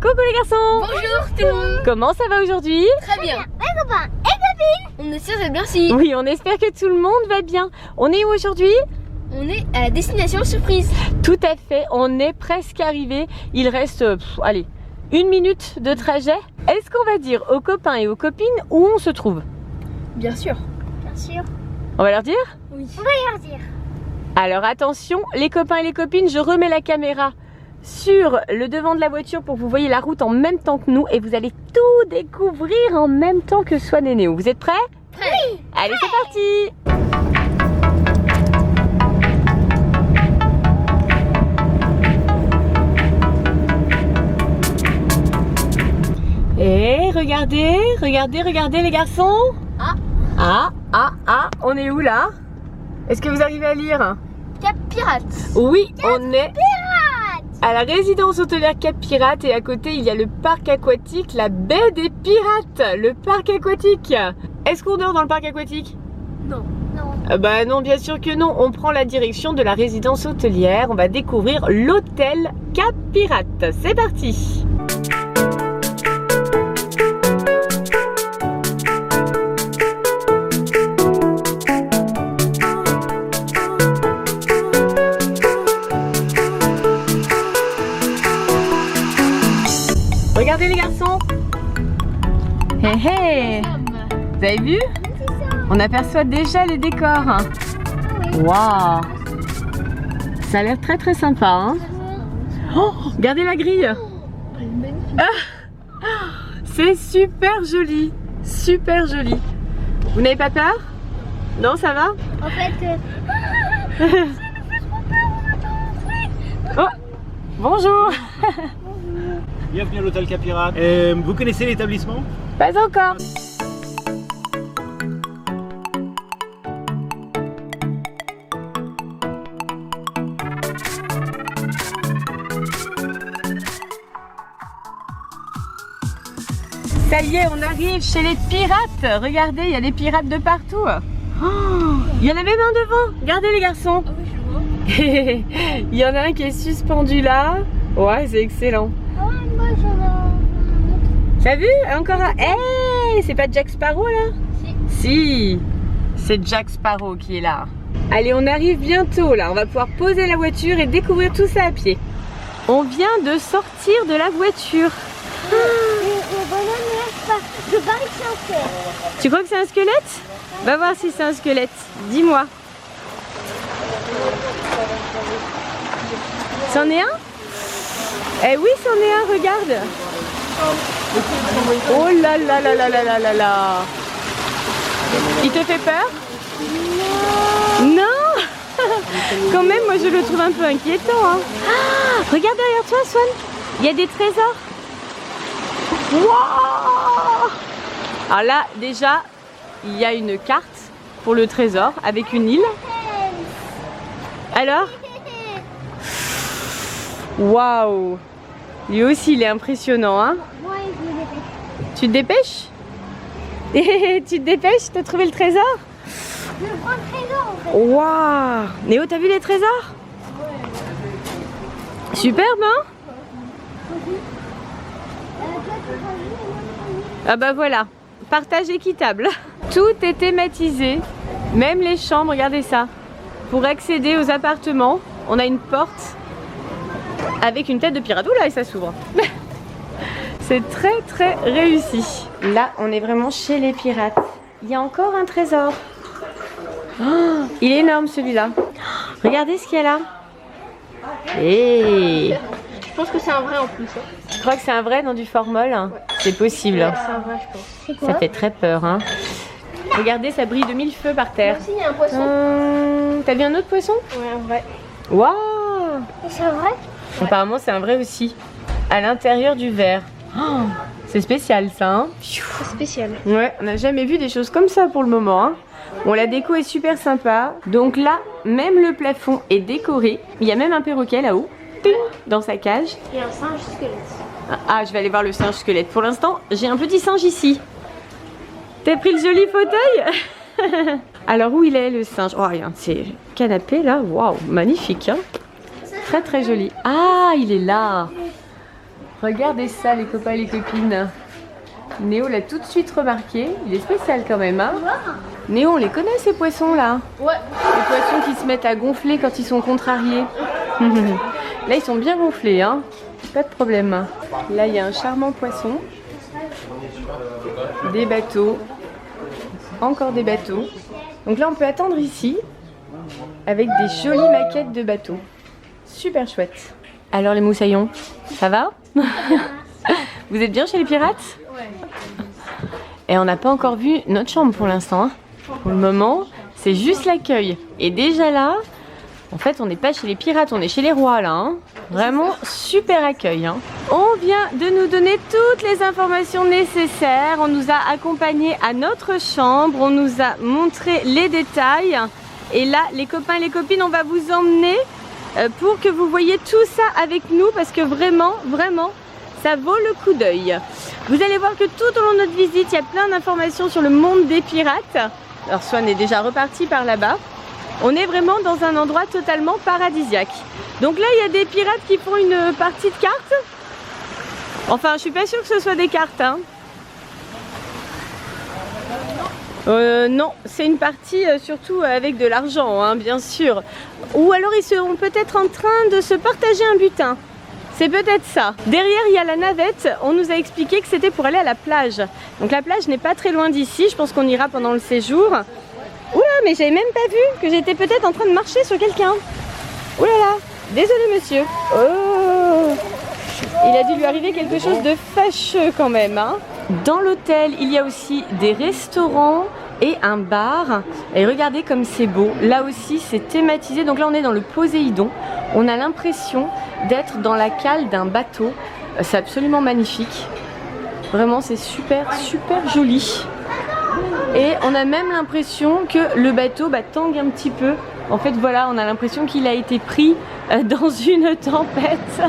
Coucou les garçons. Bonjour tout le monde. Comment ça va aujourd'hui? Très bien. Ouais copains et copines. On est sûr et merci. Oui, on espère que tout le monde va bien. On est où aujourd'hui? On est à la destination surprise. Tout à fait, on est presque arrivé. Il reste, allez, 1 minute de trajet. Est-ce qu'on va dire aux copains et aux copines où on se trouve? Bien sûr. Bien sûr. On va leur dire? Oui. On va leur dire. Alors attention, les copains et les copines, je remets la caméra sur le devant de la voiture pour que vous voyez la route en même temps que nous et vous allez tout découvrir en même temps que Swan et Néo. Vous êtes prêts? Prêt. Allez, c'est parti! Et regardez les garçons. On est où là? Est-ce que vous arrivez à lire? Cap Pirate. Oui, on est à la résidence hôtelière Cap Pirate et à côté il y a le parc aquatique, la baie des pirates, le parc aquatique. Est-ce qu'on dort dans le parc aquatique? Non. Non. Bah non, bien sûr que non. On prend la direction de la résidence hôtelière. On va découvrir l'hôtel Cap Pirate. C'est parti! Regardez les garçons. Hé hé. Vous avez vu? On aperçoit déjà les décors. Waouh. Ça a l'air très très sympa. Hein? Oh, regardez la grille. C'est super joli. Super joli. Vous n'avez pas peur? Non, ça va? En fait, Oh, bonjour. Bienvenue à l'hôtel Cap Pirate. Vous connaissez l'établissement? Pas encore. Ça y est, on arrive chez les pirates. Regardez, il y a des pirates de partout. Oh, il y en a même un devant. Regardez les garçons. Ah oui, je vois. Il y en a un qui est suspendu là. Ouais, c'est excellent. oh, moi je T'as vu? Encore un. Hey, c'est pas Jack Sparrow là? Si, c'est Jack Sparrow qui est là. Allez, on arrive bientôt là. On va pouvoir poser la voiture et découvrir tout ça à pied. On vient de sortir de la voiture. Le bonhomme je parie que c'est un squelette. Tu crois que c'est un squelette? Va voir si c'est un squelette. Dis-moi. C'en est un? Eh oui, c'en est un, regarde. Oh là là là là là là là là. Il te fait peur? Non. Quand même, moi je le trouve un peu inquiétant. Hein. Ah, regarde derrière toi, Swan. Il y a des trésors. Wow. Alors là, déjà, il y a une carte pour le trésor avec une île. Alors? Waouh! Lui aussi, il est impressionnant, hein? Moi, je me dépêche. Tu te dépêches? Tu te dépêches? T'as trouvé le trésor? Je prends le trésor en fait. Waouh! Néo, t'as vu les trésors? Superbe, hein? Ah bah voilà, partage équitable. Tout est thématisé, même les chambres, regardez ça. Pour accéder aux appartements, on a une porte avec une tête de pirate. Oula, et ça s'ouvre. C'est très très réussi. Là, on est vraiment chez les pirates. Il y a encore un trésor. Oh, il est énorme celui-là. Regardez ce qu'il y a là. Et Je pense que c'est un vrai en plus. Hein. je crois que c'est un vrai dans du formol. Ouais. C'est possible. Ouais, c'est un vrai, je pense. C'est quoi? Ça fait très peur. Hein. Regardez, ça brille de 1000 feux par terre. Là aussi, il y a un poisson. T'as vu un autre poisson? Ouais, un vrai. Waouh! C'est vrai? Apparemment, c'est un vrai aussi. À l'intérieur du verre. Oh, c'est spécial ça. Hein. C'est spécial. Ouais, on n'a jamais vu des choses comme ça pour le moment. Hein. Bon, la déco est super sympa. Donc là, même le plafond est décoré. Il y a même un perroquet là-haut, dans sa cage. Il y a un singe squelette. Ah, je vais aller voir le singe squelette. Pour l'instant, j'ai un petit singe ici. T'as pris le joli fauteuil? Alors, où il est le singe? Oh, regarde, c'est canapé là. Waouh, magnifique. Hein, très très joli. Ah, il est là. Regardez ça les copains et les copines. Néo l'a tout de suite remarqué. Il est spécial quand même, hein. Néo, on les connaît ces poissons là? Ouais. Les poissons qui se mettent à gonfler quand ils sont contrariés. Là ils sont bien gonflés, hein. Pas de problème. Là il y a un charmant poisson. Des bateaux. Encore des bateaux. Donc là on peut attendre ici avec des jolies maquettes de bateaux. Super chouette. Alors les moussaillons, ça va? Vous êtes bien chez les pirates? Ouais. Et on n'a pas encore vu notre chambre pour l'instant. Hein. Pour le moment, c'est juste l'accueil. Et déjà là, en fait, on n'est pas chez les pirates, on est chez les rois là. Hein. Vraiment super accueil. Hein. On vient de nous donner toutes les informations nécessaires. On nous a accompagnés à notre chambre. On nous a montré les détails. Et là, les copains et les copines, on va vous emmener pour que vous voyez tout ça avec nous. Parce que vraiment, vraiment, ça vaut le coup d'œil. Vous allez voir que tout au long de notre visite, il y a plein d'informations sur le monde des pirates. Alors Swan est déjà reparti par là-bas. On est vraiment dans un endroit totalement paradisiaque. Donc là, il y a des pirates qui font une partie de cartes. Enfin, je suis pas sûre que ce soit des cartes. Hein. Non, c'est une partie surtout avec de l'argent, hein, bien sûr. Ou alors ils seront peut-être en train de se partager un butin. C'est peut-être ça. Derrière, il y a la navette. On nous a expliqué que c'était pour aller à la plage. Donc la plage n'est pas très loin d'ici. Je pense qu'on ira pendant le séjour. Oula, mais j'avais même pas vu que j'étais peut-être en train de marcher sur quelqu'un. Oula là, désolé monsieur. Oh, il a dû lui arriver quelque chose de fâcheux quand même. Hein. Dans l'hôtel, il y a aussi des restaurants et un bar. Et regardez comme c'est beau. Là aussi, c'est thématisé. Donc là, on est dans le Poséidon. On a l'impression d'être dans la cale d'un bateau. C'est absolument magnifique. Vraiment, c'est super, super joli. Et on a même l'impression que le bateau tangue un petit peu. En fait, voilà, on a l'impression qu'il a été pris dans une tempête.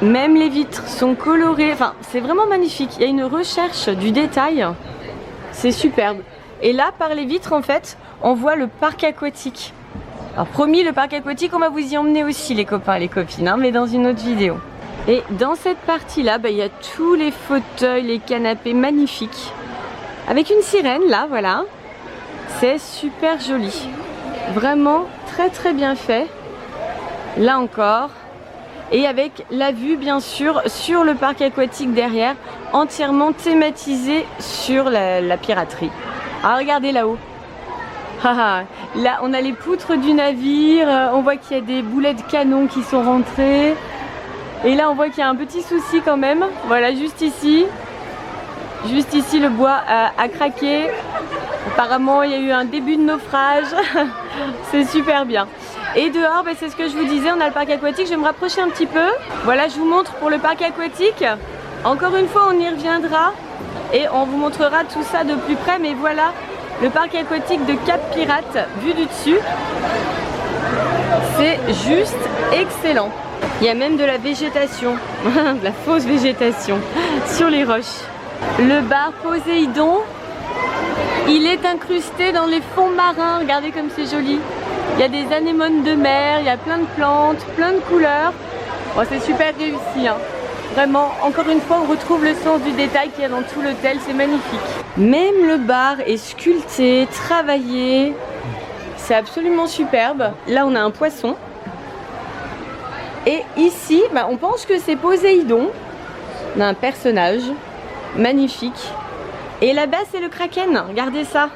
Même les vitres sont colorées. Enfin, c'est vraiment magnifique. Il y a une recherche du détail. C'est superbe. Et là, par les vitres, en fait, on voit le parc aquatique. Alors promis, le parc aquatique, on va vous y emmener aussi les copains et les copines, hein, mais dans une autre vidéo. Et dans cette partie-là, il y a tous les fauteuils, les canapés magnifiques. Avec une sirène, là, voilà. C'est super joli. Vraiment très très bien fait. Là encore. Et avec la vue, bien sûr, sur le parc aquatique derrière, entièrement thématisé sur la piraterie. Ah, regardez là-haut. Là, on a les poutres du navire, on voit qu'il y a des boulets de canon qui sont rentrés. Et là, on voit qu'il y a un petit souci quand même. Voilà, juste ici. Juste ici, le bois a craqué. Apparemment, il y a eu un début de naufrage. C'est super bien. Et dehors, c'est ce que je vous disais, on a le parc aquatique. Je vais me rapprocher un petit peu. Voilà, je vous montre pour le parc aquatique. Encore une fois, on y reviendra. Et on vous montrera tout ça de plus près. Mais voilà, le parc aquatique de Cap Pirate, vu du dessus. C'est juste excellent. Il y a même de la végétation, de la fausse végétation sur les roches. Le bar Poséidon, il est incrusté dans les fonds marins. Regardez comme c'est joli. Il y a des anémones de mer, il y a plein de plantes, plein de couleurs. Bon, c'est super réussi. Hein. Vraiment, encore une fois, on retrouve le sens du détail qu'il y a dans tout l'hôtel. C'est magnifique. Même le bar est sculpté, travaillé. C'est absolument superbe. Là, on a un poisson. Et ici, on pense que c'est Poséidon. On a un personnage magnifique. Et là-bas, c'est le kraken. Regardez ça.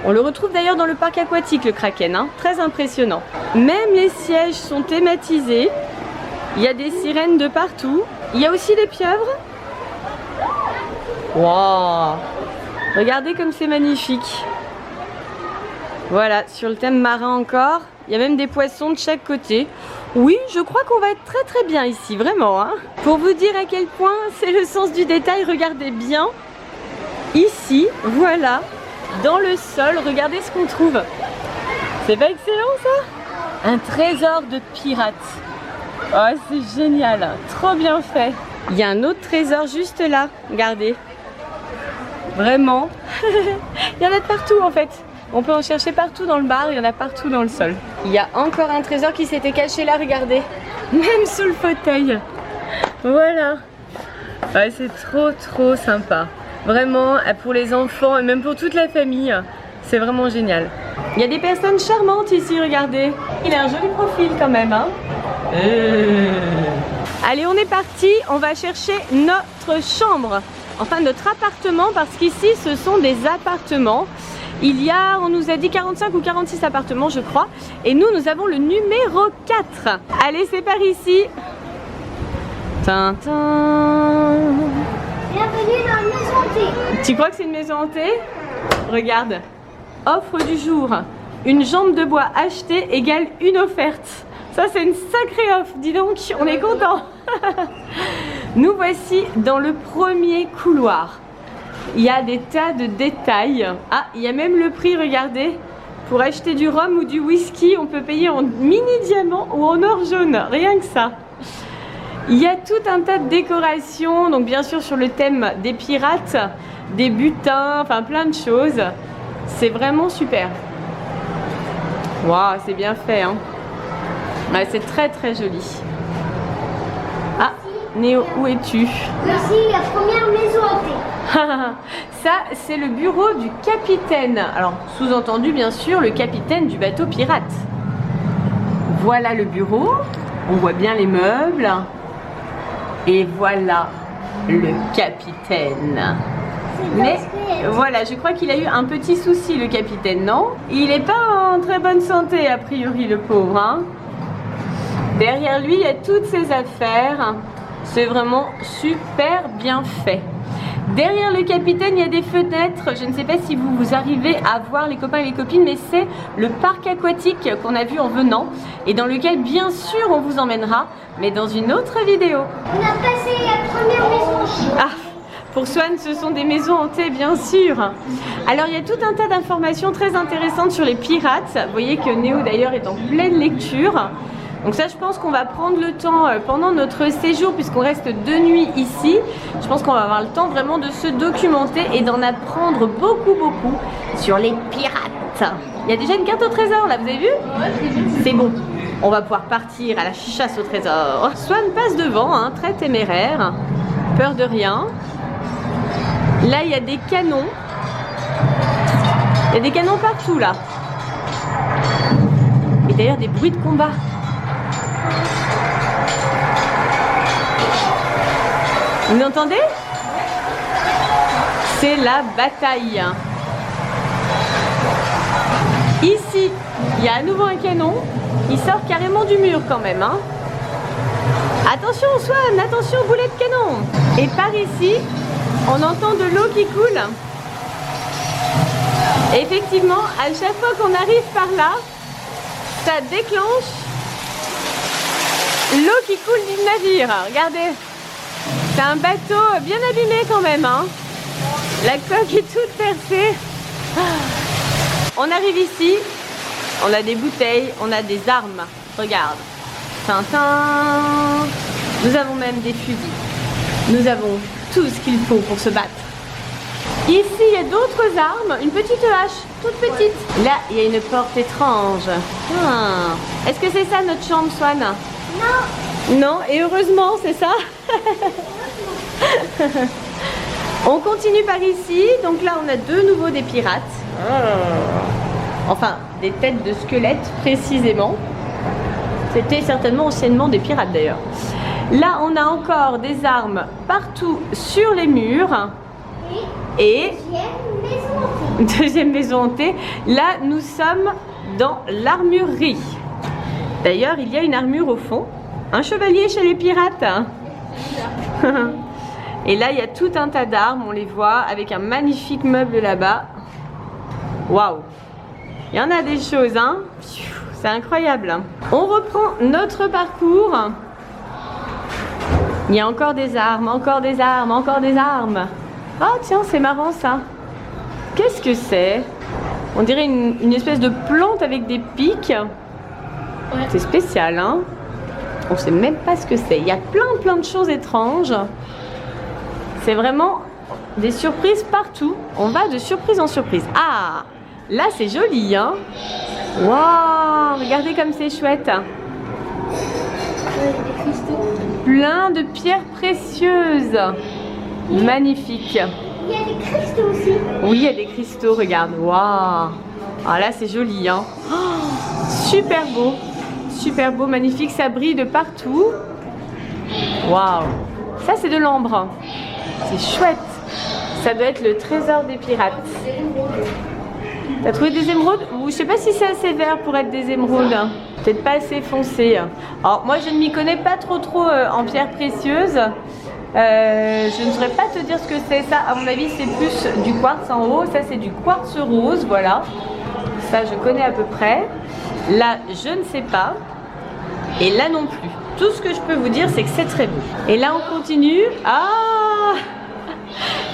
On le retrouve d'ailleurs dans le parc aquatique, le kraken. Hein. Très impressionnant. Même les sièges sont thématisés. Il y a des sirènes de partout. Il y a aussi des pieuvres. Waouh! Regardez comme c'est magnifique. Voilà, sur le thème marin encore. Il y a même des poissons de chaque côté. Oui, je crois qu'on va être très très bien ici, vraiment. Hein. Pour vous dire à quel point c'est le sens du détail, regardez bien. Ici, voilà, dans le sol, regardez ce qu'on trouve. C'est pas excellent ça? Un trésor de pirates. Oh, c'est génial, trop bien fait. Il y a un autre trésor juste là, regardez. Vraiment. Il y en a de partout en fait. On peut en chercher partout dans le bar, il y en a partout dans le sol. Il y a encore un trésor qui s'était caché là, regardez. Même sous le fauteuil. Voilà. Ouais, c'est trop sympa. Vraiment, pour les enfants et même pour toute la famille, c'est vraiment génial. Il y a des personnes charmantes ici, regardez. Il a un joli profil quand même, hein. Allez, on est parti. On va chercher notre chambre. Enfin, notre appartement, parce qu'ici, ce sont des appartements. Il y a, on nous a dit 45 ou 46 appartements, je crois. Et nous avons le numéro 4. Allez, c'est par ici. Tintin. Bienvenue dans la maison hantée. Tu crois que c'est une maison hantée? Regarde. Offre du jour. Une jambe de bois achetée égale une offerte. Ça, c'est une sacrée offre. Dis donc, on est content. Nous voici dans le premier couloir. Il y a des tas de détails. Ah, il y a même le prix, regardez. Pour acheter du rhum ou du whisky, on peut payer en mini-diamant ou en or jaune. Rien que ça. Il y a tout un tas de décorations. Donc bien sûr sur le thème des pirates, des butins, enfin plein de choses. C'est vraiment super. Waouh, c'est bien fait, hein. Ouais, c'est très joli. Ah, Néo, où es-tu? Voici la première maison hantée. Ça, c'est le bureau du capitaine. Alors, sous-entendu, bien sûr, le capitaine du bateau pirate. Voilà le bureau. On voit bien les meubles. Et voilà le capitaine. Mais voilà, je crois qu'il a eu un petit souci, le capitaine, non? Il n'est pas en très bonne santé, a priori, le pauvre, hein. Derrière lui, il y a toutes ses affaires. C'est vraiment super bien fait. Derrière le capitaine, il y a des fenêtres. Je ne sais pas si vous arrivez à voir, les copains et les copines, mais c'est le parc aquatique qu'on a vu en venant et dans lequel, bien sûr, on vous emmènera, mais dans une autre vidéo. On a passé la première maison. Ah, pour Swan, ce sont des maisons hantées, bien sûr. Alors, il y a tout un tas d'informations très intéressantes sur les pirates. Vous voyez que Néo, d'ailleurs, est en pleine lecture. Donc ça, je pense qu'on va prendre le temps pendant notre séjour, puisqu'on reste 2 nuits ici. Je pense qu'on va avoir le temps vraiment de se documenter et d'en apprendre beaucoup sur les pirates. Il y a déjà une carte au trésor, là, vous avez vu? C'est bon. On va pouvoir partir à la chasse au trésor. Swan passe devant, hein, très téméraire. Peur de rien. Là, il y a des canons. Il y a des canons partout, là. Et d'ailleurs, des bruits de combat. Vous entendez? C'est la bataille. Ici, il y a à nouveau un canon. Il sort carrément du mur quand même, hein. Attention Swan, attention boulet de canon. Et par ici, on entend de l'eau qui coule. Et effectivement, à chaque fois qu'on arrive par là, ça déclenche l'eau qui coule du navire. Regardez. C'est un bateau bien abîmé quand même, hein. La coque est toute percée. On arrive ici, on a des bouteilles, on a des armes. Regarde. Tintin. Nous avons même des fusils. Nous avons tout ce qu'il faut pour se battre. Ici, il y a d'autres armes. Une petite hache, toute petite. Là, il y a une porte étrange. Est-ce que c'est ça notre chambre, Swan? Non. Non, et heureusement, c'est ça. On continue par ici. Donc là, on a de nouveau des pirates. Enfin, des têtes de squelettes précisément. C'était certainement anciennement des pirates d'ailleurs. Là, on a encore des armes partout sur les murs. Et deuxième maison hantée. Là, nous sommes dans l'armurerie. D'ailleurs, il y a une armure au fond. Un chevalier chez les pirates. Et là, il y a tout un tas d'armes, on les voit, avec un magnifique meuble là-bas. Waouh! Il y en a des choses, hein? C'est incroyable. On reprend notre parcours. Il y a encore des armes, encore des armes, encore des armes. Ah tiens, c'est marrant ça. Qu'est-ce que c'est? On dirait une espèce de plante avec des pics. Ouais. C'est spécial, hein? On sait même pas ce que c'est. Il y a plein de choses étranges. C'est vraiment des surprises partout. On va de surprise en surprise. Ah, là c'est joli, hein? Waouh, regardez comme c'est chouette. Des cristaux. Plein de pierres précieuses. Magnifique. Il y a des cristaux aussi. Oui, il y a des cristaux, regarde. Waouh. Ah là, c'est joli, hein. Oh, super beau, magnifique. Ça brille de partout. Waouh. Ça, c'est de l'ambre. C'est chouette. Ça doit être le trésor des pirates. T'as trouvé des émeraudes? Ou je sais pas si c'est assez vert pour être des émeraudes. Peut-être pas assez foncé. Alors, moi, je ne m'y connais pas trop en pierres précieuses. Je ne saurais pas te dire ce que c'est. Ça, à mon avis, c'est plus du quartz en haut. Ça, c'est du quartz rose, voilà. Ça, je connais à peu près. Là, je ne sais pas. Et là non plus. Tout ce que je peux vous dire, c'est que c'est très beau. Et là, on continue. Ah!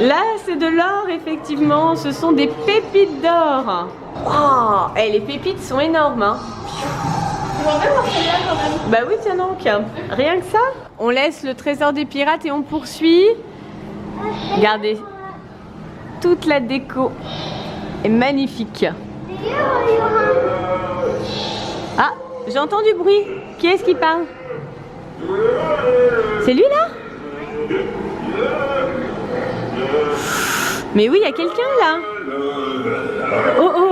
Là, c'est de l'or, effectivement. Ce sont des pépites d'or. Oh! Et les pépites sont énormes, hein. Bah oui, tiens donc. Rien que ça. On laisse le trésor des pirates et on poursuit. Regardez. Toute la déco est magnifique. Ah, j'entends du bruit. Qui est-ce qui parle? C'est lui là? Mais oui, il y a quelqu'un là. Oh oh.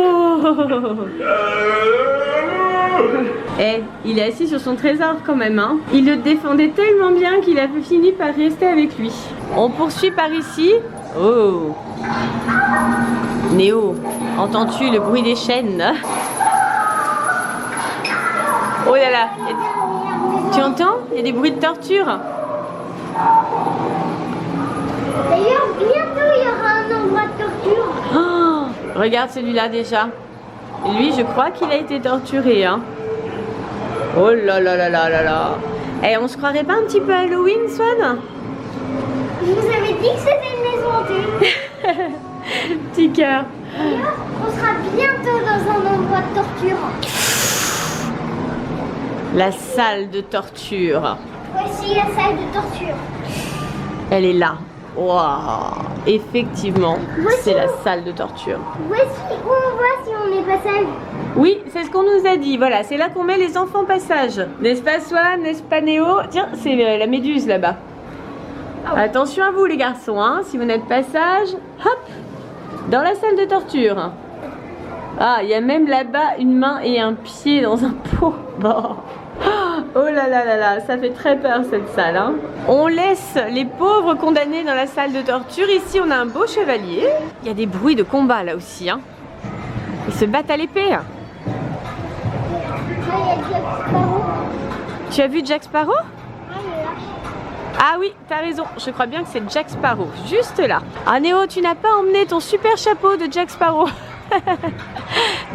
Eh, il est assis sur son trésor quand même, hein. Il le défendait tellement bien qu'il a fini par rester avec lui. On poursuit par ici. Oh. Néo, entends-tu le bruit des chaînes? Oh là là. Tu entends? Il y a des bruits de torture. D'ailleurs, bientôt il y aura un endroit de torture. Oh, regarde celui-là déjà. Lui, je crois qu'il a été torturé, hein. Oh là là là là là là. Eh, on se croirait pas un petit peu Halloween, Swan? Je vous avais dit que c'était une maison hantée. Petit cœur. D'ailleurs, on sera bientôt dans un endroit de torture. La salle de torture. Voici la salle de torture. Elle est là. Waouh. Effectivement, Voici c'est la où- salle de torture. Voici où on voit si on est passage. Oui, c'est ce qu'on nous a dit. Voilà, c'est là qu'on met les enfants passage. N'est-ce pas, Swan? N'est-ce pas, Néo? Tiens, c'est la méduse là-bas. Attention à vous, les garçons, hein. Si vous n'êtes passage, hop, dans la salle de torture. Ah, il y a même là-bas une main et un pied dans un pot. Bon. Oh là là là là, ça fait très peur cette salle, hein. On laisse les pauvres condamnés dans la salle de torture. Ici, on a un beau chevalier. Il y a des bruits de combat là aussi, hein. Ils se battent à l'épée. Là, il y a Jack Sparrow. Tu as vu Jack Sparrow? Ah, il est là. Ah oui, t'as raison, je crois bien que c'est Jack Sparrow, juste là. Ah Néo, tu n'as pas emmené ton super chapeau de Jack Sparrow.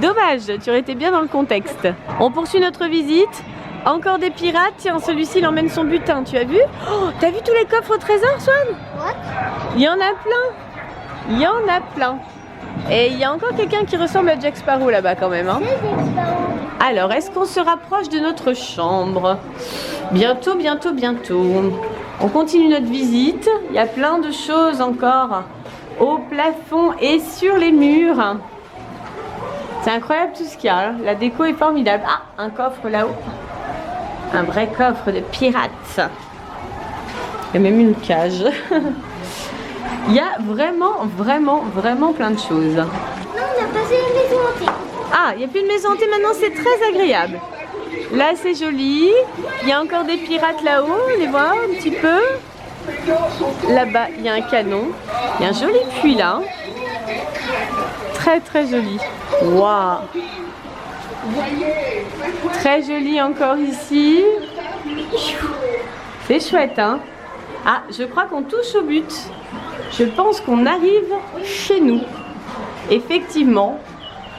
Dommage, tu aurais été bien dans le contexte. On poursuit notre visite. Encore des pirates. Tiens, celui-ci il emmène son butin, tu as vu? Oh, t'as vu tous les coffres au trésor, Swan? What? Il y en a plein. Il y en a plein. Et il y a encore quelqu'un qui ressemble à Jack Sparrow là-bas quand même, hein. C'est Jack Sparrow. Alors, est-ce qu'on se rapproche de notre chambre? Bientôt, bientôt, bientôt. On continue notre visite. Il y a plein de choses encore au plafond et sur les murs. C'est incroyable tout ce qu'il y a, hein. La déco est formidable. Ah, un coffre là-haut. Un vrai coffre de pirates. Il y a même une cage. Il y a vraiment plein de choses. Non, on a passé la maison hantée. Ah, il n'y a plus de maison hantée maintenant, c'est très agréable. Là, c'est joli. Il y a encore des pirates là-haut, on les voit un petit peu. Là-bas, il y a un canon. Il y a un joli puits là. Très très joli. Waouh. Très joli encore ici. C'est chouette, hein. Ah, je crois qu'on touche au but. Je pense qu'on arrive chez nous. Effectivement,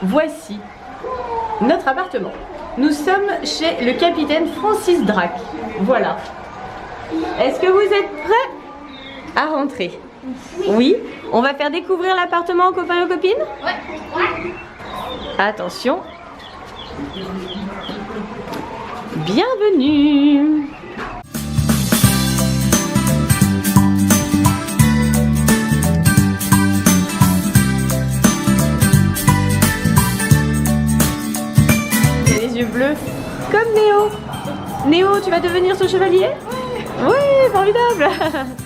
voici notre appartement. Nous sommes chez le capitaine Francis Drake. Voilà. Est-ce que vous êtes prêts à rentrer? Oui. On va faire découvrir l'appartement aux copains et aux copines? Ouais. Attention. Bienvenue. Il a les yeux bleus comme Néo. Néo, tu vas devenir ce chevalier? Oui. formidable.